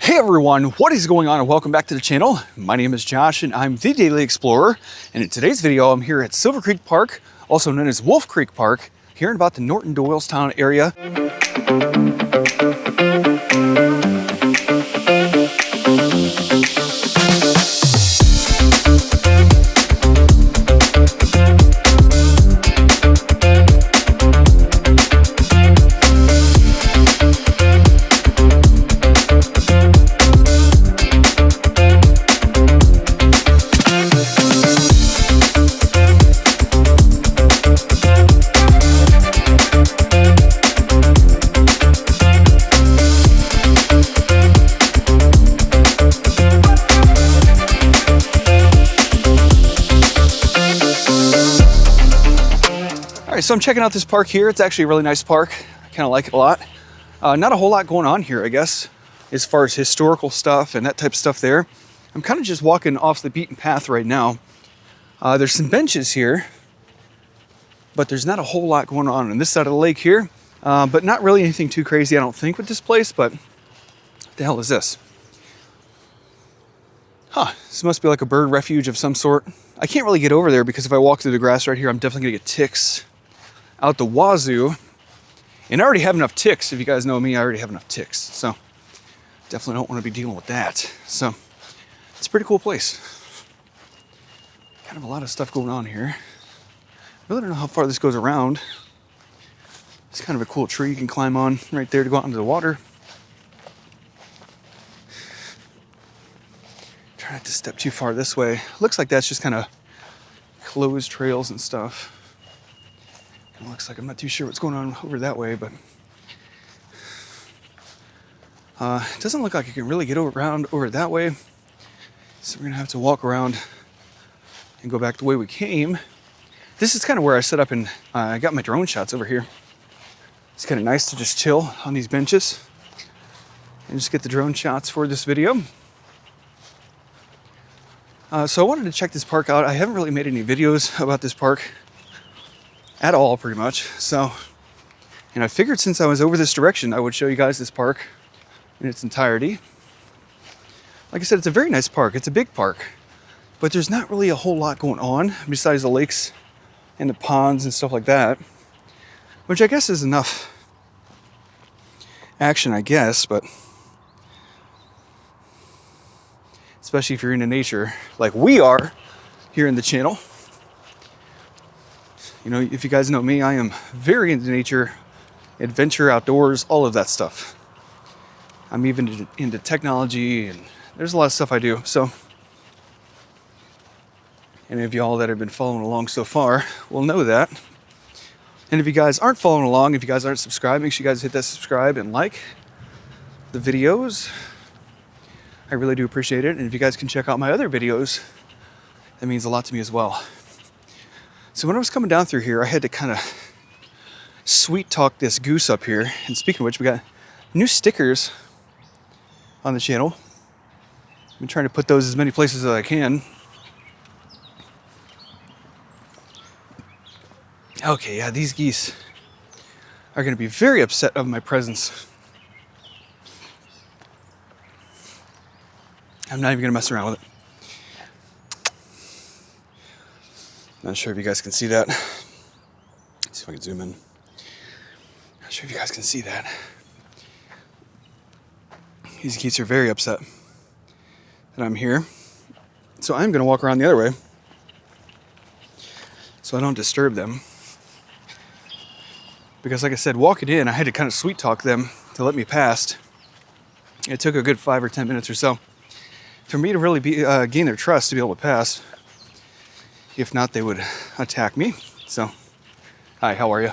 Hey everyone, what is going on and welcome back to the channel. My name is Josh and I'm the Daily Explorer, and in today's video I'm here at Silver Creek Park, also known as Wolf Creek Park, hearing about the Norton Doylestown area. All right, so I'm checking out this park here. It's actually a really nice park. I kind of like it a lot. Not a whole lot going on here, I guess, as far as historical stuff and that type of stuff there. I'm kind of just walking off the beaten path right now. There's some benches here, but there's not a whole lot going on this side of the lake here. But not really anything too crazy, I don't think, with this place, but what the hell is this? This must be like a bird refuge of some sort. I can't really get over there because if I walk through the grass right here, I'm definitely gonna get ticks out the wazoo. And I already have enough ticks. If you guys know me, I already have enough ticks. So definitely don't want to be dealing with that. So it's a pretty cool place. Kind of a lot of stuff going on here. Really don't know how far this goes around. It's kind of a cool tree you can climb on right there to go out into the water. Try not to step too far this way. Looks like that's just kind of closed trails and stuff. It looks like I'm not too sure what's going on over that way, but it doesn't look like you can really get around over that way. So we're gonna have to walk around and go back the way we came. This is kind of where I set up and I got my drone shots over here. It's kind of nice to just chill on these benches and just get the drone shots for this video. So I wanted to check this park out. I haven't really made any videos about this park at all, pretty much. So, and I figured since I was over this direction, I would show you guys this park in its entirety. Like I said, it's a very nice park. It's a big park, but there's not really a whole lot going on besides the lakes and the ponds and stuff like that, which I guess is enough action, I guess, but especially if you're into nature like we are here in the channel. You know, if you guys know me, I am very into nature, adventure, outdoors, all of that stuff. I'm even into technology, and there's a lot of stuff I do. So any of y'all that have been following along so far will know that. And if you guys aren't following along, if you guys aren't subscribed, make sure you guys hit that subscribe and like the videos. I really do appreciate it. And if you guys can check out my other videos, that means a lot to me as well. So when I was coming down through here, I had to kind of sweet talk this goose up here. And speaking of which, we got new stickers on the channel. I've been trying to put those as many places as I can. Okay, yeah, these geese are going to be very upset of my presence. I'm not even going to mess around with it. Not sure if you guys can see that. Let's see if I can zoom in. Not sure if you guys can see that. These geese are very upset that I'm here. So I'm going to walk around the other way so I don't disturb them. Because like I said, walking in, I had to kind of sweet talk them to let me past. It took a good 5 or 10 minutes or so for me to really gain their trust to be able to pass. If not, they would attack me. So, hi, how are you?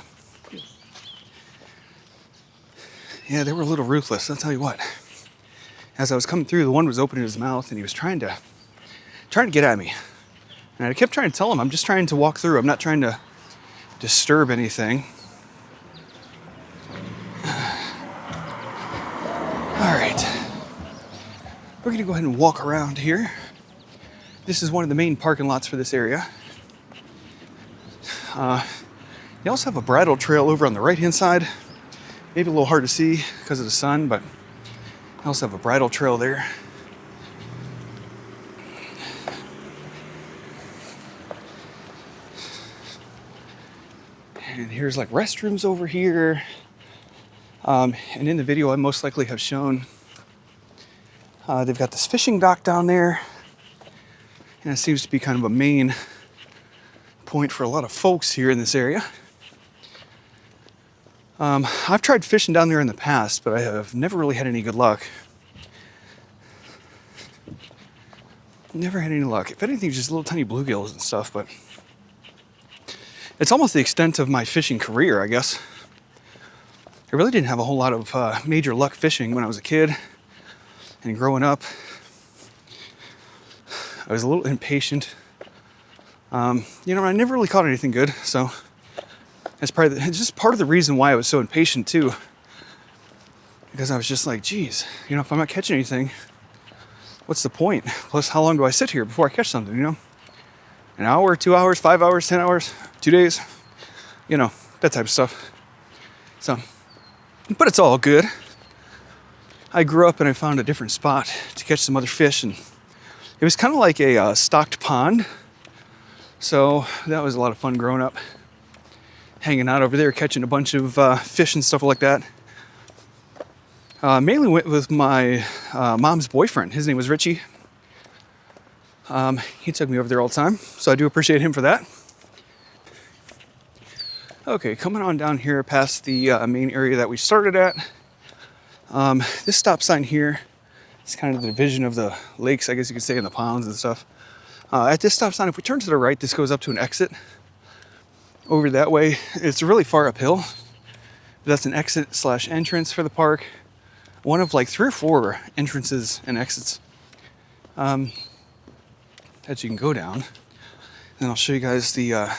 Yeah, they were a little ruthless, I'll tell you what. As I was coming through, the one was opening his mouth and he was trying to get at me. And I kept trying to tell him, I'm just trying to walk through. I'm not trying to disturb anything. All right. We're gonna go ahead and walk around here. This is one of the main parking lots for this area. You also have a bridle trail over on the right-hand side. Maybe a little hard to see because of the sun, but I also have a bridle trail there. And here's like restrooms over here. And in the video, I most likely have shown they've got this fishing dock down there. And it seems to be kind of a main point for a lot of folks here in this area. I've tried fishing down there in the past, but I have never really had any good luck. Never had any luck. If anything, just little tiny bluegills and stuff, but it's almost the extent of my fishing career, I guess. I really didn't have a whole lot of major luck fishing when I was a kid and growing up. I was a little impatient. I never really caught anything good, so that's probably it's just part of the reason why I was so impatient too. Because I was just like, geez, if I'm not catching anything, what's the point? Plus, how long do I sit here before I catch something, An hour, 2 hours, 5 hours, 10 hours, 2 days, that type of stuff. So, but it's all good. I grew up and I found a different spot to catch some other fish, and it was kind of like a stocked pond. So that was a lot of fun growing up, hanging out over there, catching a bunch of fish and stuff like that. Mainly went with my mom's boyfriend. His name was Richie. He took me over there all the time, so I do appreciate him for that. Okay, coming on down here past the main area that we started at. This stop sign here is kind of the division of the lakes, I guess you could say, and the ponds and stuff. At this stop sign, if we turn to the right, this goes up to an exit. Over that way, it's really far uphill. That's an exit/entrance for the park. One of like 3 or 4 entrances and exits that you can go down. And I'll show you guys the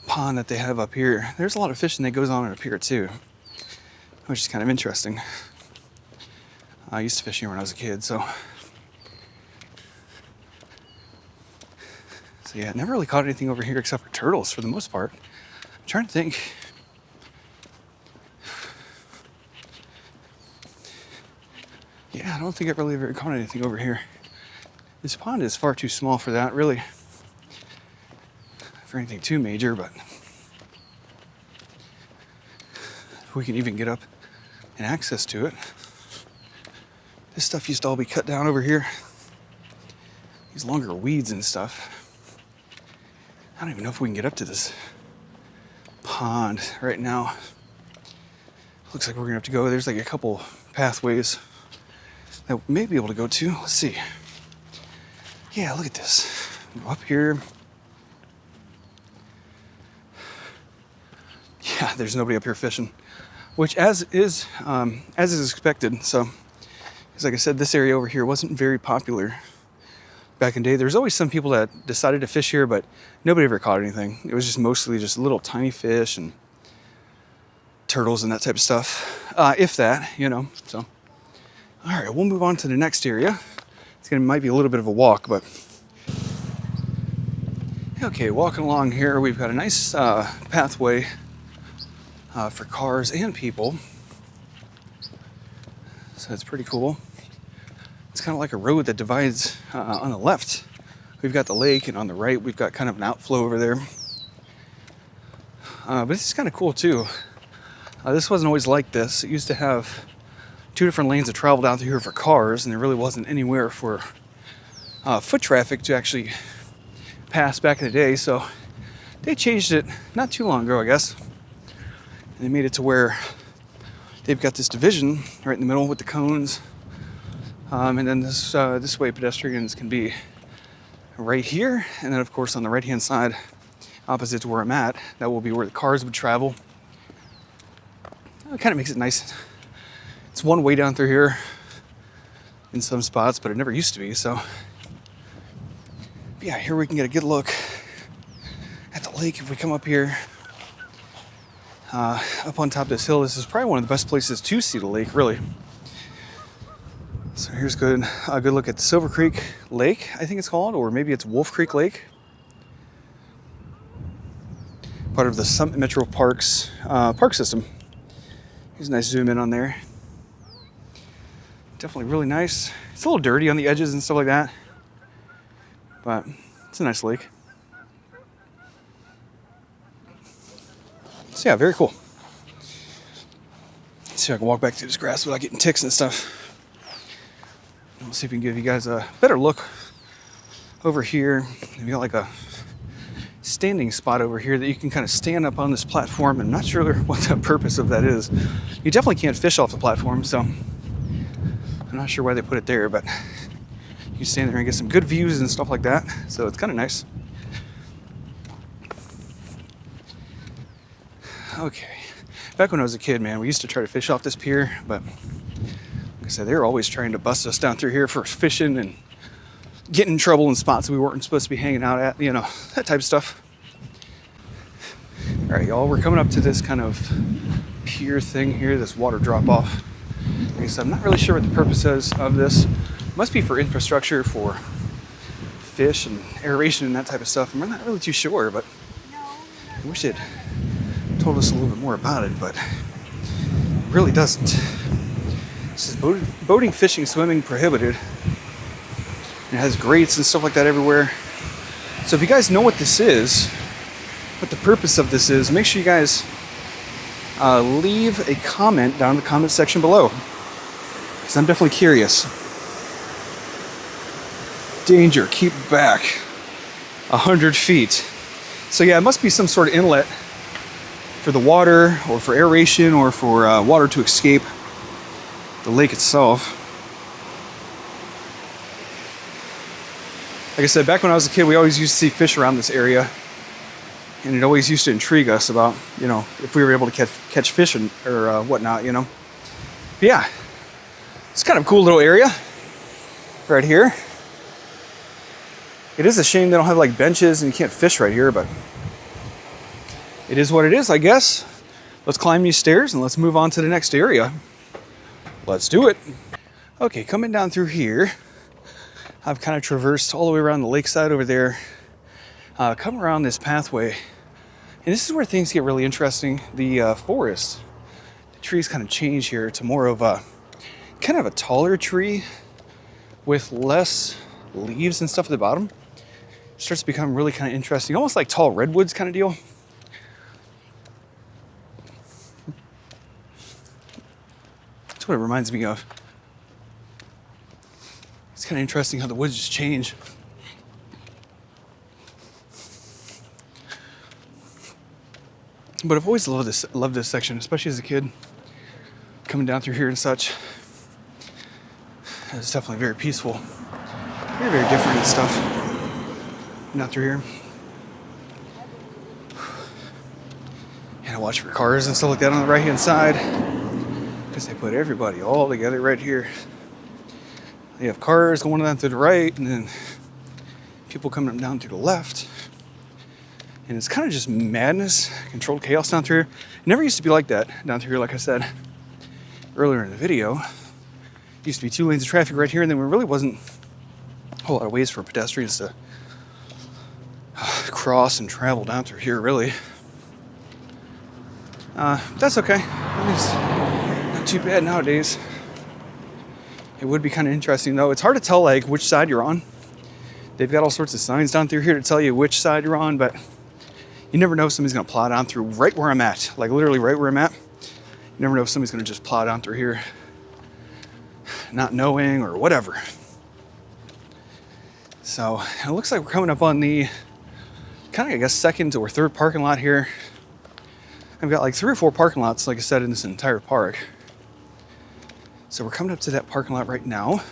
pond that they have up here. There's a lot of fishing that goes on up here too, which is kind of interesting. I used to fish here when I was a kid, so yeah, never really caught anything over here except for turtles for the most part. I'm trying to think. Yeah, I don't think I've really ever caught anything over here. This pond is far too small for that, really. For anything too major, but if we can even get up and access to it. This stuff used to all be cut down over here. These longer weeds and stuff. I don't even know if we can get up to this pond right now. Looks like we're gonna have to go. There's like a couple pathways that we may be able to go to. Let's see. Yeah, look at this. Go up here. Yeah, there's nobody up here fishing, which as is expected. So, because like I said, this area over here wasn't very popular back in the day. There's always some people that decided to fish here, but nobody ever caught anything. It was just mostly just little tiny fish and turtles and that type of stuff, if that, So, all right, we'll move on to the next area. Might be a little bit of a walk, but okay. Walking along here, we've got a nice pathway for cars and people, so it's pretty cool. It's kind of like a road that divides. On the left, we've got the lake, and on the right, we've got kind of an outflow over there. But this is kind of cool too. This wasn't always like this. It used to have 2 different lanes that traveled out through here for cars, and there really wasn't anywhere for foot traffic to actually pass back in the day. So they changed it not too long ago, I guess. And they made it to where they've got this division right in the middle with the cones. And then this way pedestrians can be right here. And then, of course, on the right-hand side, opposite to where I'm at, that will be where the cars would travel. It kind of makes it nice. It's one way down through here in some spots, but it never used to be. So, yeah, here we can get a good look at the lake if we come up here. Up on top of this hill, this is probably one of the best places to see the lake, really. So here's a good look at the Silver Creek Lake, I think it's called, or maybe it's Wolf Creek Lake. Part of the Summit Metro Parks park system. Here's a nice zoom in on there. Definitely really nice. It's a little dirty on the edges and stuff like that, but it's a nice lake. So yeah, very cool. Let's see if I can walk back through this grass without getting ticks and stuff. We'll see if we can give you guys a better look over here. We got like a standing spot over here that you can kind of stand up on this platform. I'm not sure what the purpose of that is. You definitely can't fish off the platform, so I'm not sure why they put it there, but you can stand there and get some good views and stuff like that. So it's kind of nice. Okay. Back when I was a kid, man, we used to try to fish off this pier, but like I said, they were always trying to bust us down through here for fishing and getting in trouble in spots we weren't supposed to be hanging out at, you know, that type of stuff. All right, y'all, we're coming up to this kind of pier thing here, this water drop off. Like I said, I'm not really sure what the purpose is of this. It must be for infrastructure for fish and aeration and that type of stuff. I'm not really too sure, but I wish it told us a little bit more about it, but it really doesn't. It says boating, fishing, swimming prohibited. It has grates and stuff like that everywhere. So if you guys know what this is, what the purpose of this is, make sure you guys leave a comment down in the comment section below, because I'm definitely curious. Danger, keep back 100 feet. So yeah, it must be some sort of inlet for the water, or for aeration, or for water to escape the lake itself. Like I said, back when I was a kid, we always used to see fish around this area, and it always used to intrigue us about, you know, if we were able to catch fish or whatnot, you know. But yeah, it's kind of a cool little area right here. It is a shame they don't have like benches and you can't fish right here, but it is what it is, I guess. Let's climb these stairs and let's move on to the next area. Let's do it. Okay, coming down through here, I've kind of traversed all the way around the lakeside over there, come around this pathway, and this is where things get really interesting. The forest, the trees kind of change here to more of a kind of a taller tree with less leaves and stuff at the bottom. It starts to become really kind of interesting, almost like tall redwoods kind of deal. That's what it reminds me of. It's kind of interesting how the woods just change. But I've always loved this section, especially as a kid, coming down through here and such. It's definitely very peaceful, very, very different and stuff. Down through here, and I watch for cars and stuff like that on the right hand side, because they put everybody all together right here. They have cars going down to the right, and then people coming down to the left. And it's kind of just madness, controlled chaos down through here. It never used to be like that down through here, like I said earlier in the video. It used to be 2 lanes of traffic right here, and then there really wasn't a whole lot of ways for pedestrians to cross and travel down through here, really. That's okay. It's not too bad nowadays. It would be kind of interesting, though. It's hard to tell, like, which side you're on. They've got all sorts of signs down through here to tell you which side you're on, but you never know if somebody's going to plow down through right where I'm at. Like, literally right where I'm at. You never know if somebody's going to just plow down through here, not knowing or whatever. So, it looks like we're coming up on the kind of, I guess, second or third parking lot here. I've got like 3 or 4 parking lots, like I said, in this entire park. So we're coming up to that parking lot right now.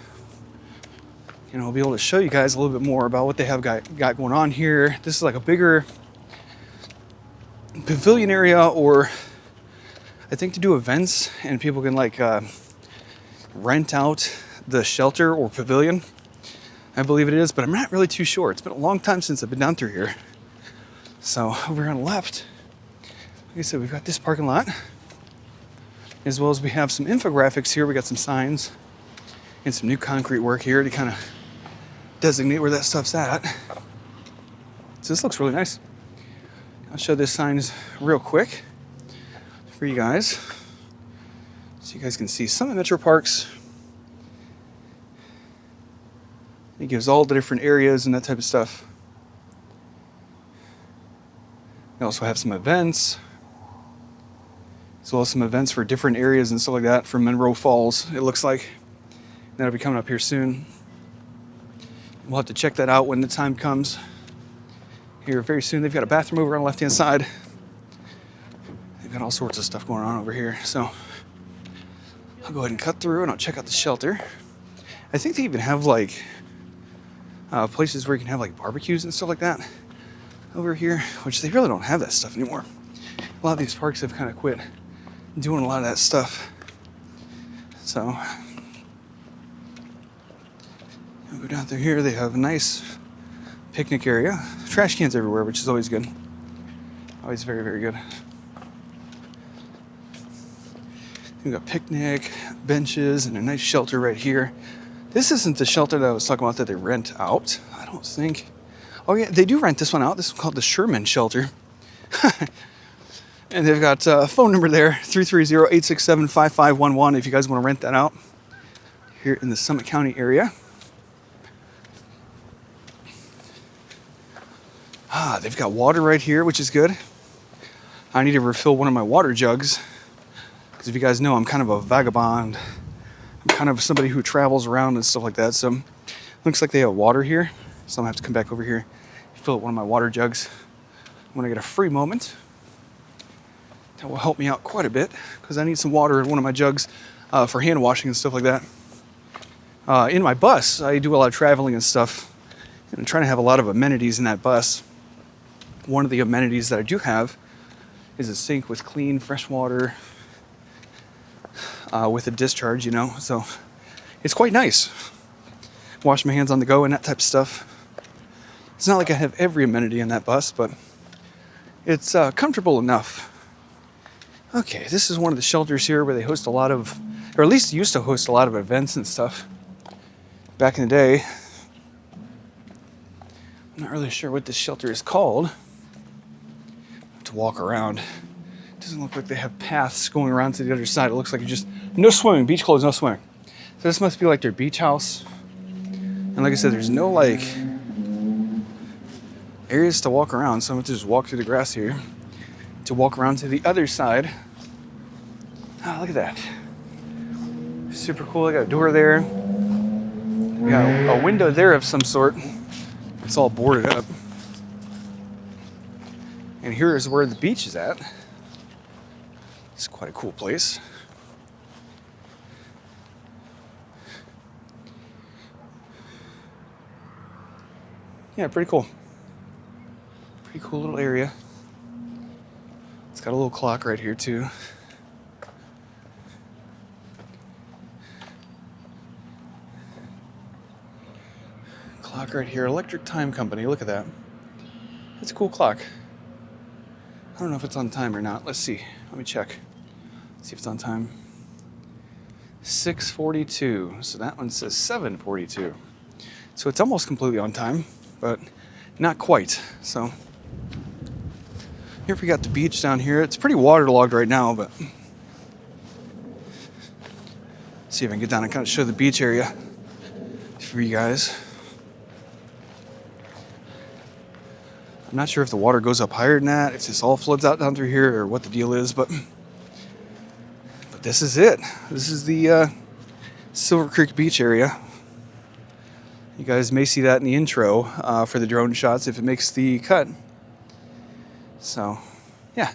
And I'll be able to show you guys a little bit more about what they have got going on here. This is like a bigger pavilion area, or I think to do events, and people can like rent out the shelter or pavilion. I believe it is, but I'm not really too sure. It's been a long time since I've been down through here. So over on the left, like I said, we've got this parking lot, as well as we have some infographics here. We got some signs and some new concrete work here to kind of designate where that stuff's at. So this looks really nice. I'll show this signs real quick for you guys, so you guys can see some of Metro Parks It gives all the different areas and that type of stuff. They also have some events, as well as some events for different areas and stuff like that for Monroe Falls, it looks like. That'll be coming up here soon. We'll have to check that out when the time comes. Here very soon. They've got a bathroom over on the left-hand side. They've got all sorts of stuff going on over here. So I'll go ahead and cut through and I'll check out the shelter. I think they even have like places where you can have like barbecues and stuff like that over here, which they really don't have that stuff anymore. A lot of these parks have kind of quit doing a lot of that stuff. So I'll go down through here. They have a nice picnic area. Trash cans everywhere, which is always good. Always very, very good. We've got picnic benches and a nice shelter right here. This isn't the shelter that I was talking about that they rent out, I don't think. Oh yeah, they do rent this one out. This is called the Sherman Shelter. And they've got a phone number there, 330-867-5511 if you guys want to rent that out here in the Summit County area. They've got water right here, which is good. I need to refill one of my water jugs, because if you guys know, I'm kind of a vagabond. I'm kind of somebody who travels around and stuff like that. So looks like they have water here. So I'm gonna have to come back over here, fill up one of my water jugs when I get a free moment. That will help me out quite a bit, because I need some water in one of my jugs for hand washing and stuff like that. In my bus, I do a lot of traveling and stuff, and I'm trying to have a lot of amenities in that bus. One of the amenities that I do have is a sink with clean, fresh water with a discharge, you know, so it's quite nice. Wash my hands on the go and that type of stuff. It's not like I have every amenity in that bus, but it's comfortable enough. Okay, this is one of the shelters here where they host a lot of, or at least used to host a lot of events and stuff back in the day. I'm not really sure what this shelter is called. To walk around. It doesn't look like they have paths going around to the other side. It looks like you just, no swimming, beach closed, no swimming. So this must be like their beach house. And like I said, there's no like areas to walk around. So I'm going to just walk through the grass here to walk around to the other side. Look at that. Super cool. I got a door there. We got a window there of some sort. It's all boarded up. And here is where the beach is at. It's quite a cool place. Yeah, pretty cool. Pretty cool little area. It's got a little clock right here too. Clock right here, Electric Time Company. Look at that. That's a cool clock. I don't know if it's on time or not. Let's see. Let me check. See if it's on time. 6:42. So that one says 7:42. So it's almost completely on time, but not quite. So here we got the beach down here. It's pretty waterlogged right now, but see if I can get down and kind of show the beach area for you guys. I'm not sure if the water goes up higher than that, if this all floods out down through here, or what the deal is, but this is it. This is the Silver Creek Beach area. You guys may see that in the intro for the drone shots if it makes the cut. So, yeah,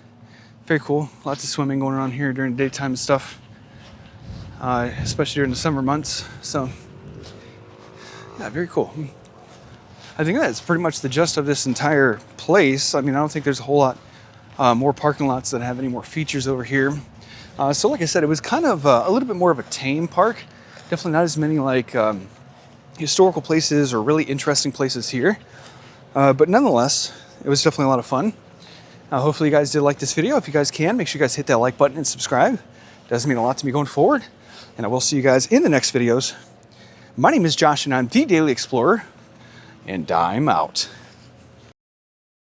very cool. Lots of swimming going on here during the daytime and stuff, especially during the summer months. So, yeah, very cool. I think that's pretty much the gist of this entire place. I mean, I don't think there's a whole lot more parking lots that have any more features over here. So like I said, it was kind of a little bit more of a tame park. Definitely not as many like historical places or really interesting places here. But nonetheless, it was definitely a lot of fun. Hopefully you guys did like this video. If you guys can, make sure you guys hit that like button and subscribe. It does mean a lot to me going forward. And I will see you guys in the next videos. My name is Josh and I'm the Daily Explorer. And I'm out.